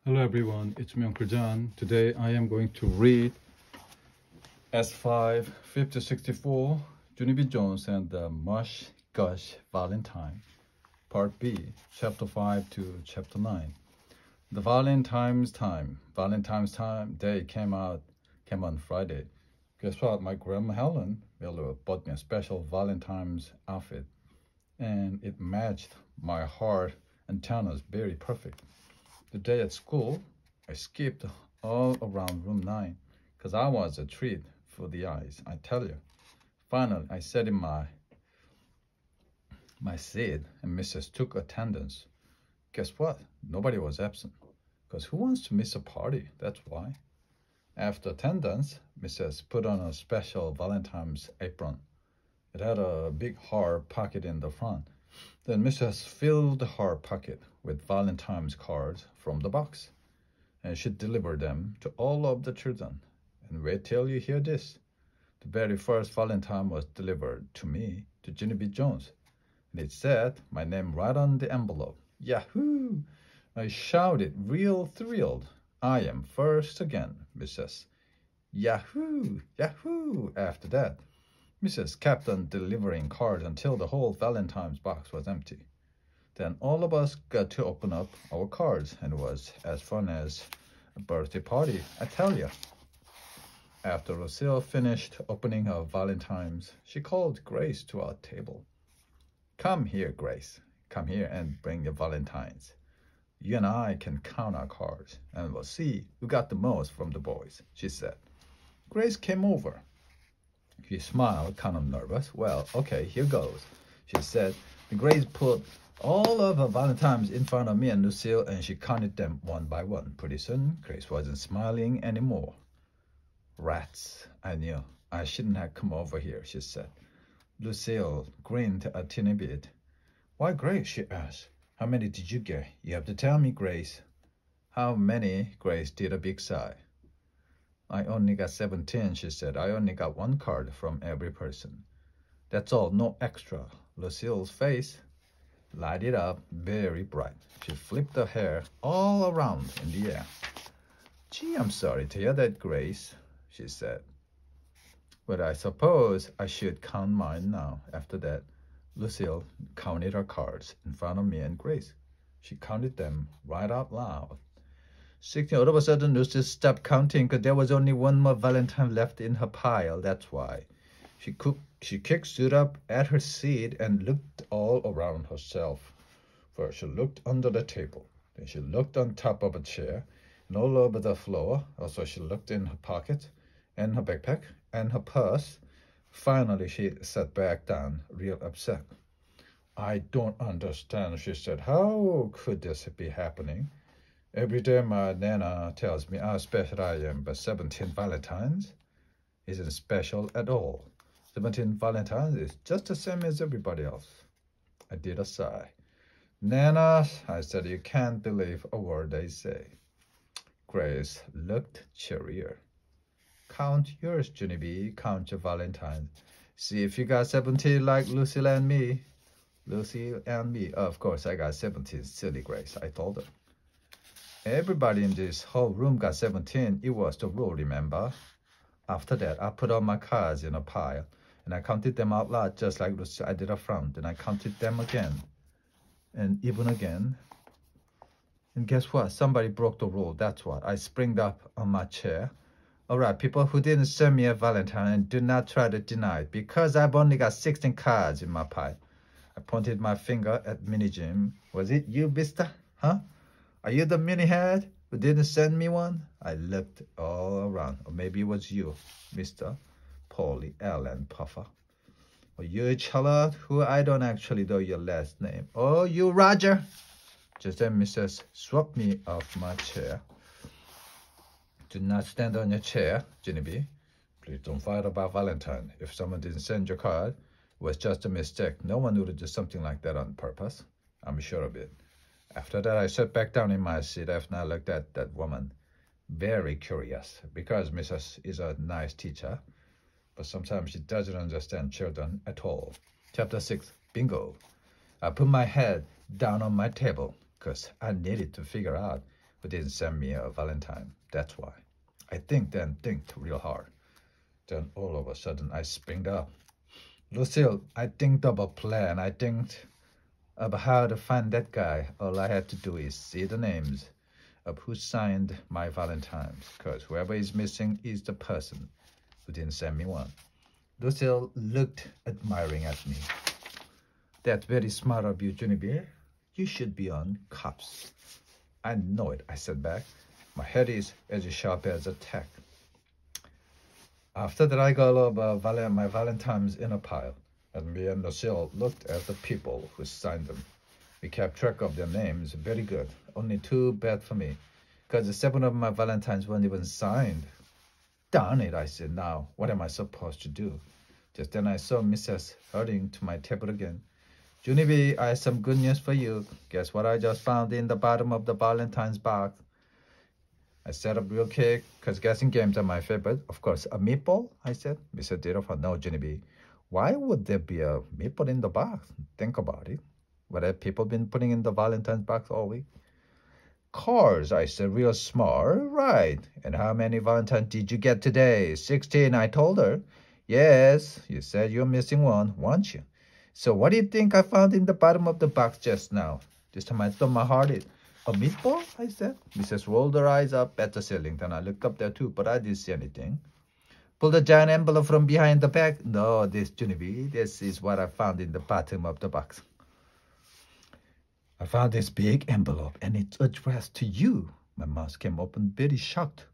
Hello everyone, it's me Uncle John. Today I am going to read S5 5064 Junie B Jones and the Mush Gush Valentine Part B, Chapter 5 to Chapter 9. The Valentine's Time Day came on Friday. Guess what? My grandma Helen Miller bought me a special Valentine's outfit and it matched my heart antennas very perfect. The day at school, I skipped all around room 9 because I was a treat for the eyes, I tell you. Finally, I sat in my seat and Mrs. took attendance. Guess what? Nobody was absent because who wants to miss a party? That's why. After attendance, Mrs. put on a special Valentine's apron. It had a big heart pocket in the front. Then Mrs. filled the heart pocket with Valentine's cards from the box, and she delivered them to all of the children. And wait till you hear this. The very first Valentine was delivered to me, to Junie B Jones, and it said my name right on the envelope. Yahoo! I shouted, real thrilled. I am first again, Mrs. Yahoo! Yahoo! After that, Mrs. kept on delivering cards until the whole Valentine's box was empty. Then all of us got to open up our cards, and it was as fun as a birthday party, I tell you. After Lucille finished opening her Valentine's, she called Grace to our table. Come here, Grace. Come here and bring your Valentines. You and I can count our cards, and we'll see who got the most from the boys, she said. Grace came over. She smiled, kind of nervous. Well, okay, here goes, she said. Grace put all of her Valentines in front of me and Lucille, and she counted them one by one. Pretty soon, Grace wasn't smiling anymore. Rats, I knew. I shouldn't have come over here, she said. Lucille grinned a teeny bit. Why, Grace, she asked. How many did you get? You have to tell me, Grace. How many? Grace did a big sigh. I only got 17, she said. I only got one card from every person. That's all, no extra. Lucille's face lighted up very bright. She flipped her hair all around in the air. Gee, I'm sorry to hear that, Grace, she said. But I suppose I should count mine now. After that, Lucille counted her cards in front of me and Grace. She counted them right out loud. 16. All of a sudden, Lucy stopped counting because there was only one more Valentine left in her pile. That's why. She stood up at her seat and looked all around herself. First, she looked under the table. Then she looked on top of a chair and all over the floor. Also, she looked in her pocket and her backpack and her purse. Finally, she sat back down, real upset. I don't understand, she said. How could this be happening? Every day my Nana tells me how special I am, but 17 Valentines isn't special at all. 17 Valentines is just the same as everybody else. I did a sigh. Nana, I said, you can't believe a word they say. Grace looked cheerier. Count yours, Junie B. Count your Valentines. See if you got 17 like Lucille and me. Lucille and me. Of course, I got 17, silly Grace, I told her. Everybody in this whole room got 17. It was the rule, remember? After that, I put all my cards in a pile, and I counted them out loud just like I did up front. And I counted them again, and even again. And guess what? Somebody broke the rule, that's what. I springed up on my chair. All right, people who didn't send me a Valentine, and do not try to deny it, because I've only got 16 cards in my pile. I pointed my finger at Mini Jim. Was it you, mister? Huh? Are you the mini head who didn't send me one? I looked all around. Or maybe it was you, Mr. Polly Allen Puffer. Or you, Charlotte, who I don't actually know your last name. Oh, you, Roger. Just then, Mrs. swept me off my chair. Do not stand on your chair, Junie B. Please don't fight about Valentine. If someone didn't send your card, it was just a mistake. No one would do something like that on purpose. I'm sure of it. After that, I sat back down in my seat and I looked at that woman, very curious, because Mrs. is a nice teacher, but sometimes she doesn't understand children at all. Chapter 6, Bingo. I put my head down on my table because I needed to figure out who didn't send me a Valentine. That's why. I think real hard. Then all of a sudden I springed up. Lucille, I think of a plan. I think about how to find that guy. All I had to do is see the names of who signed my Valentines, because whoever is missing is the person who didn't send me one. Lucille looked admiring at me. That's very smart of you, Junie B. You should be on cops. I know it, I said back. My head is as sharp as a tack. After that, I got all of my Valentines in a pile, and me and Lucille looked at the people who signed them. We kept track of their names very good. Only too bad for me, because 7 of my Valentines weren't even signed. Darn it, I said. Now, what am I supposed to do? Just then I saw Mrs. hurrying to my table again. Junie B, I have some good news for you. Guess what I just found in the bottom of the Valentine's box? I sat up real quick, because guessing games are my favorite. Of course, a meatball, I said. Mr. Ditterford, no, Junie B. Why would there be a meatball in the box? Think about it. What have people been putting in the Valentine's box all week? Cars, I said, real smart. Right. And how many Valentines did you get today? 16, I told her. Yes, you said you're missing one, weren't you? So what do you think I found in the bottom of the box just now? This time I thought my heart is. A meatball, I said. Mrs. rolled her eyes up at the ceiling. Then I looked up there too, but I didn't see anything. Pulled a giant envelope from behind the bag. No, this, Junie B, this is what I found in the bottom of the box. I found this big envelope, and it's addressed to you. My mouth came open, very shocked.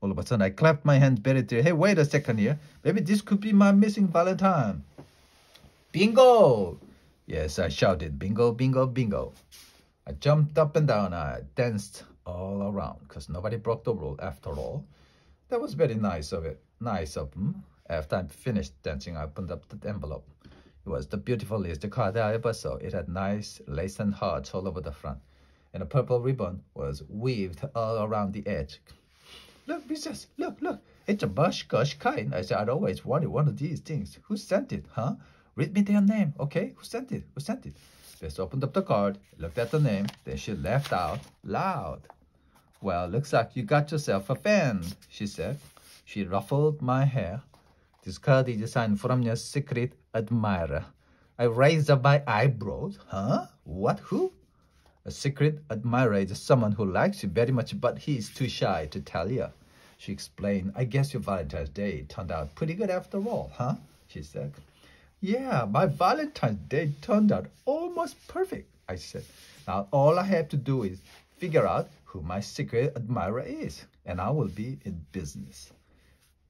All of a sudden, I clapped my hands very tight. Hey, wait a second here. Maybe this could be my missing Valentine. Bingo! Yes, I shouted, bingo, bingo, bingo. I jumped up and down. I danced all around, because nobody broke the rule after all. That was very nice of it. Nice of them. After I finished dancing, I opened up the envelope. It was the beautifulest card I ever saw. It had nice lace and hearts all over the front, and a purple ribbon was weaved all around the edge. Look, Mrs., look, it's a bush gush kind. I said, I'd always wanted one of these things. Who sent it, huh? Read me their name, okay? Who sent it? Bess opened up the card, looked at the name, then she laughed out loud. Well, looks like you got yourself a fan, she said. She ruffled my hair. This card is signed from your secret admirer. I raised up my eyebrows. Huh? What? Who? A secret admirer is someone who likes you very much, but he's too shy to tell you. She explained, I guess your Valentine's Day turned out pretty good after all, huh? She said. Yeah, my Valentine's Day turned out almost perfect, I said. Now all I have to do is figure out who my secret admirer is, and I will be in business.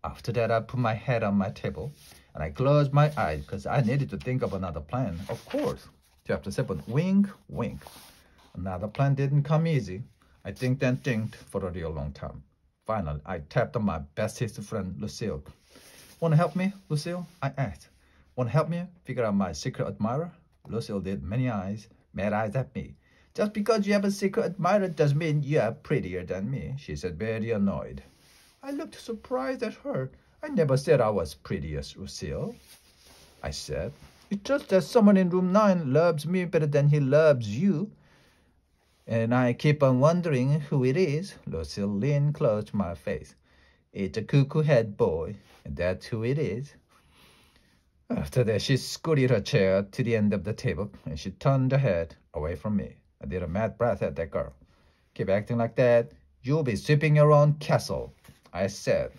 After that, I put my head on my table, and I closed my eyes because I needed to think of another plan. Of course. Chapter 7, wink, wink. Another plan didn't come easy. I think for a real long time. Finally, I tapped on my bestest friend, Lucille. Want to help me, Lucille? I asked. Want to help me figure out my secret admirer? Lucille did mad eyes at me. Just because you have a secret admirer doesn't mean you are prettier than me, she said, very annoyed. I looked surprised at her. I never said I was prettiest, Lucille. I said, it's just that someone in room 9 loves me better than he loves you. And I keep on wondering who it is. Lucille leaned close to my face. It's a cuckoo-head boy, and that's who it is. After that, she scooted her chair to the end of the table, and she turned her head away from me. I did a mad breath at that girl. Keep acting like that, you'll be sweeping your own castle, I said.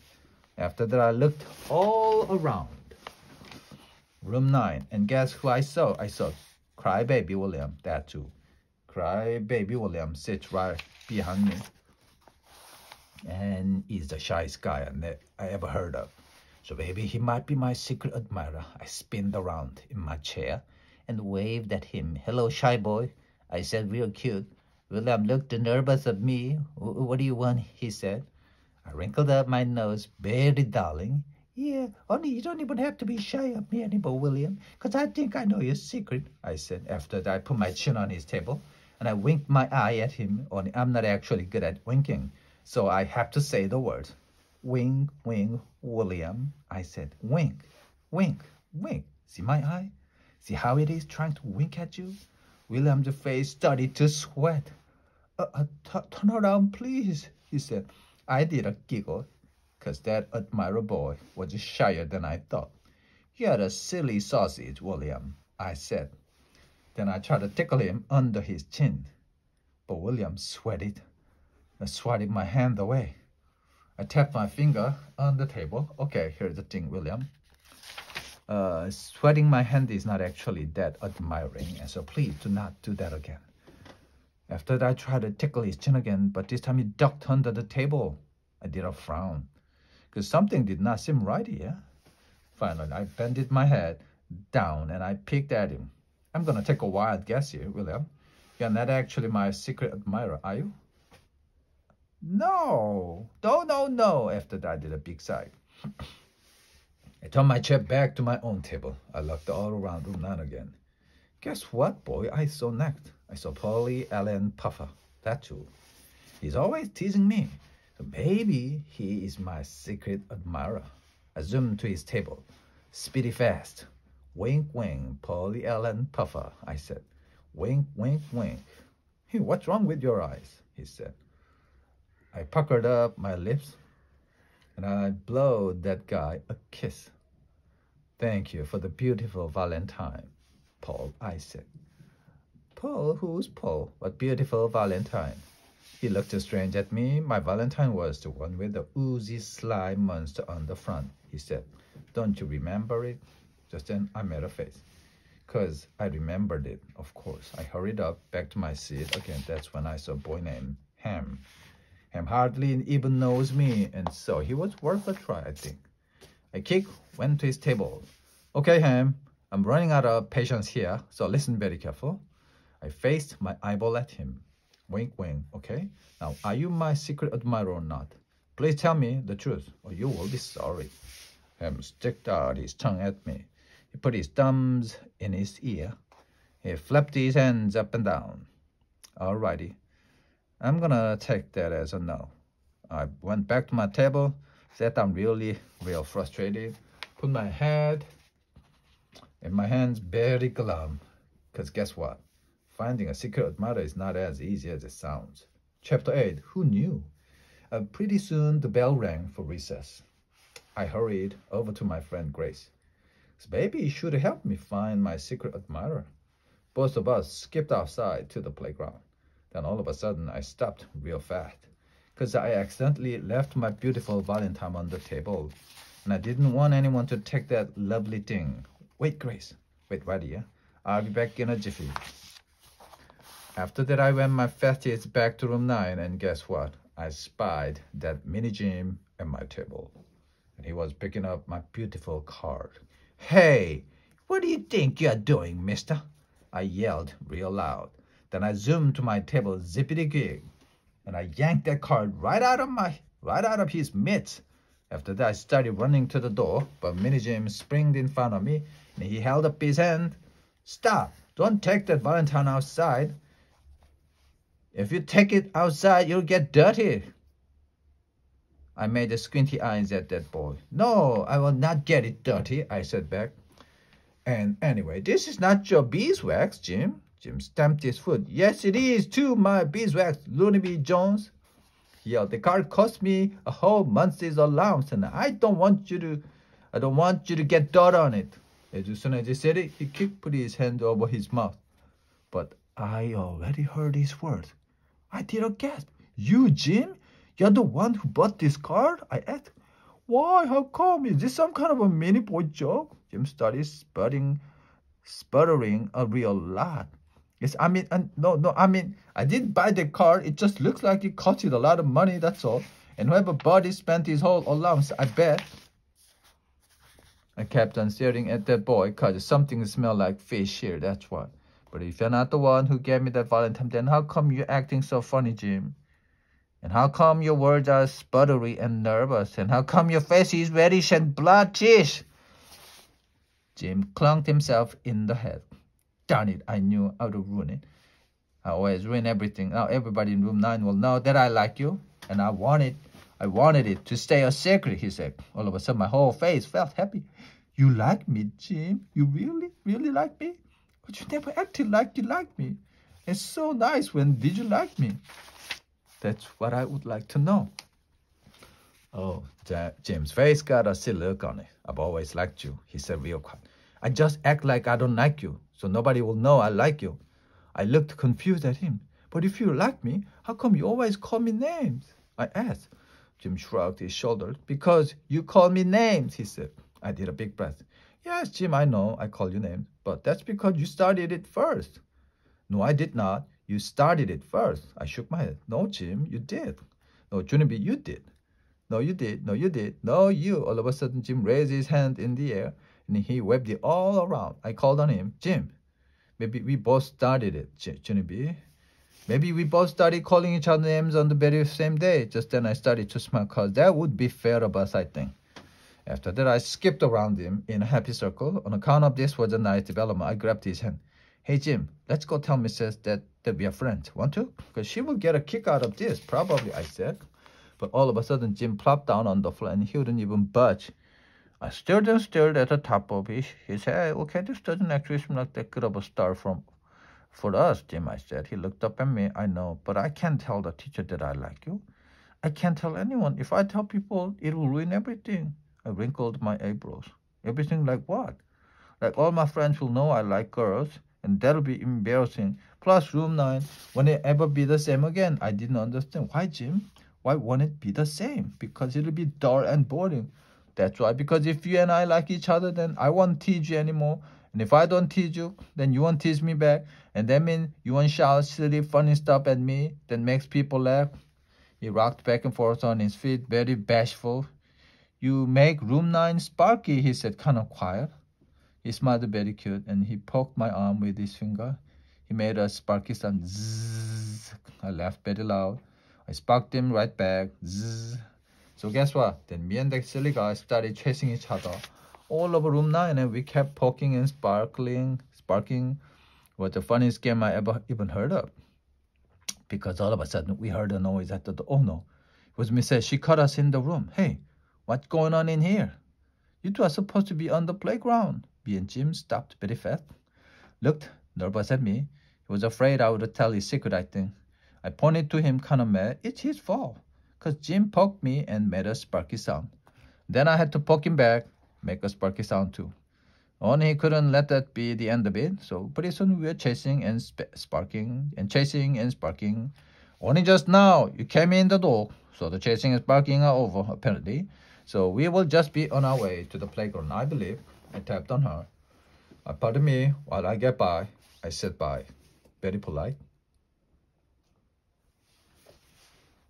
After that, I looked all around. Room 9, and guess who I saw? I saw Crybaby William, that too. Crybaby William sits right behind me, and he's the shyest guy I ever heard of. So maybe he might be my secret admirer. I spinned around in my chair and waved at him. Hello, shy boy, I said, real cute. William looked nervous at me. What do you want? He said. I wrinkled up my nose, very darling. Yeah, only you don't even have to be shy of me anymore, William, because I think I know your secret, I said, after I put my chin on his table, and I winked my eye at him, only I'm not actually good at winking, so I have to say the words. Wink, wink, William, I said. Wink, wink, wink. See my eye? See how it is trying to wink at you? William's face started to sweat. Turn around, please, he said. I did a giggle, because that admirer boy was shyer than I thought. You're a silly sausage, William, I said. Then I tried to tickle him under his chin. But William sweated and swatted my hand away. I tapped my finger on the table. Okay, here's the thing, William. Sweating my hand is not actually that admiring, and so please do not do that again. After that, I tried to tickle his chin again, but this time he ducked under the table. I did a frown, because something did not seem right here. Finally, I bended my head down and I peeked at him. I'm going to take a wild guess here, William. You're not actually my secret admirer, are you? No. After that, I did a big sigh. I turned my chair back to my own table. I looked all around room 9 again. Guess what, boy? I saw next. I saw Polly Allen Puffer. That's who. He's always teasing me. So maybe he is my secret admirer. I zoomed to his table. Speedy fast. Wink, wink, Polly Allen Puffer, I said. Wink, wink, wink. Hey, what's wrong with your eyes? He said. I puckered up my lips and I blowed that guy a kiss. Thank you for the beautiful Valentine, Paul, I said. Paul? Who's Paul? What beautiful Valentine? He looked strange at me. My Valentine was the one with the oozy slime monster on the front, he said. Don't you remember it? Just then I made a face. 'Cause I remembered it, of course. I hurried up back to my seat again. That's when I saw a boy named Ham. Ham hardly even knows me, and so he was worth a try, I think. I went to his table. Okay, Ham, I'm running out of patience here, so listen very careful. I faced my eyeball at him. Wink, wink, okay? Now, are you my secret admirer or not? Please tell me the truth, or you will be sorry. Ham stuck out his tongue at me. He put his thumbs in his ear. He flapped his hands up and down. All righty. I'm gonna take that as a no. I went back to my table, sat down real frustrated, put my head in my hands very glum. 'Cause guess what? Finding a secret admirer is not as easy as it sounds. Chapter 8, who knew? Pretty soon the bell rang for recess. I hurried over to my friend Grace. Baby should help me find my secret admirer. Both of us skipped outside to the playground. Then all of a sudden, I stopped real fast, 'cause I accidentally left my beautiful Valentine on the table, and I didn't want anyone to take that lovely thing. Wait, Grace. Wait right here. I'll be back in a jiffy. After that, I went my fastest back to room 9, and guess what? I spied that mini Jim at my table, and he was picking up my beautiful card. Hey, what do you think you're doing, mister? I yelled real loud. Then I zoomed to my table zippity-gig, and I yanked that card right out of his mitts. After that, I started running to the door, but Mini Jim springed in front of me, and he held up his hand. Stop! Don't take that Valentine outside. If you take it outside, you'll get dirty. I made the squinty eyes at that boy. No, I will not get it dirty, I said back. And anyway, this is not your beeswax, Jim. Jim stamped his foot. Yes, it is too, my beeswax, Junie B Jones. He yelled, the card cost me a whole month's allowance, and I don't want you to get dirt on it. As soon as he said it, he put his hand over his mouth. But I already heard his words. I did a gasp. You, Jim? You're the one who bought this card? I asked. Why? How come? Is this some kind of a mini boy joke? Jim started sputtering a real lot. Yes, I mean, I didn't buy the card. It just looks like it cost you a lot of money, that's all. And whoever bought it spent his whole allowance, I bet. I kept on staring at that boy because something smelled like fish here, that's why. But if you're not the one who gave me that Valentine, then how come you're acting so funny, Jim? And how come your words are sputtery and nervous? And how come your face is reddish and bloodtish? Jim clunked himself in the head. Darn it, I knew how to ruin it. I always ruin everything. Now everybody in room 9 will know that I like you. And I wanted it to stay a secret, he said. All of a sudden, my whole face felt happy. You like me, Jim? You really, really like me? But you never acted like you liked me. It's so nice. When did you like me? That's what I would like to know. Oh, Jim's face got a silly look on it. I've always liked you, he said real quiet. I just act like I don't like you, so nobody will know I like you. I looked confused at him. But if you like me, how come you always call me names? I asked. Jim shrugged his shoulders. Because you call me names, he said. I did a big breath. Yes, Jim, I know I call you names, but that's because you started it first. No, I did not. You started it first. I shook my head. No, Jim, you did. No, Junie B, you did. No, you did. No, you did. No, you. All of a sudden, Jim raised his hand in the air, and he waved it all around. I called on him. Jim, maybe we both started it, Junie B. Maybe we both started calling each other names on the very same day. Just then I started to smile, because that would be fair of us, I think. After that, I skipped around him in a happy circle. On account of this was a nice development, I grabbed his hand. Hey, Jim, let's go tell Mrs. that we are friends. Want to? Because she will get a kick out of this, probably, I said. But all of a sudden, Jim plopped down on the floor and he wouldn't even budge. I stared and stared at the top of his head. Okay, this doesn't actually seem like that good of a start for us, Jim, I said. He looked up at me. I know, but I can't tell the teacher that I like you. I can't tell anyone. If I tell people, it will ruin everything. I wrinkled my eyebrows. Everything like what? Like all my friends will know I like girls, and that'll be embarrassing. Plus, room 9, won't it ever be the same again? I didn't understand. Why, Jim? Why won't it be the same? Because it'll be dull and boring. That's why. Because if you and I like each other, then I won't tease you anymore. And if I don't tease you, then you won't tease me back. And that means you won't shout silly, funny stuff at me that makes people laugh. He rocked back and forth on his feet, very bashful. You make room 9 sparky, he said, kind of quiet. He smiled very cute, and he poked my arm with his finger. He made a sparky sound. Zzz. I laughed very loud. I sparked him right back. Zzz. So guess what? Then me and that silly guy started chasing each other all over room 9, and we kept poking and sparking. Was the funniest game I ever even heard of. Because all of a sudden, we heard a noise at the door. Oh no, it was Mrs. She caught us in the room. Hey, what's going on in here? You two are supposed to be on the playground. Me and Jim stopped very fast. Looked nervous at me. He was afraid I would tell his secret, I think. I pointed to him kind of mad. It's his fault. Because Jim poked me and made a sparky sound. Then I had to poke him back, make a sparky sound too. Only he couldn't let that be the end of it. So pretty soon we were chasing and sparking and chasing and sparking. Only just now you came in the door. So the chasing and sparking are over, apparently. So we will just be on our way to the playground, I believe. I tapped on her. Pardon me while I get by. I said bye. Very polite.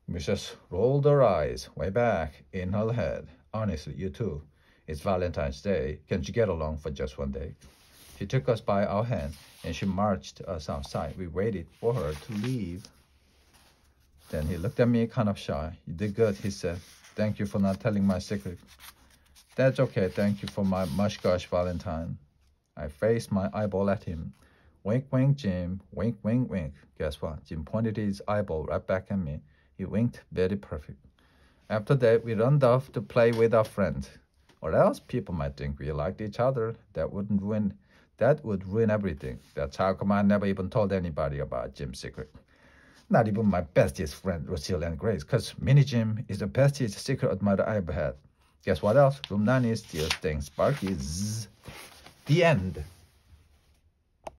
Mrs. rolled her eyes way back in her head. Honestly, you too. It's Valentine's Day. Can't you get along for just one day? She took us by our hand and she marched us outside. We waited for her to leave. Then he looked at me kind of shy. You did good, he said. Thank you for not telling my secret. That's okay. Thank you for my mush-gush Valentine. I faced my eyeball at him. Wink, wink, Jim. Wink, wink, wink. Guess what? Jim pointed his eyeball right back at me. He winked very perfect. After that, we ran off to play with our friends. Or else people might think we liked each other. That would ruin everything. That's how come I never even told anybody about Jim's secret. Not even my bestest friend, Lucille and Grace, because Mini Jim is the bestest secret admirer I ever had. Guess what else? Room 9 is still staying sparky. Zzz. The end.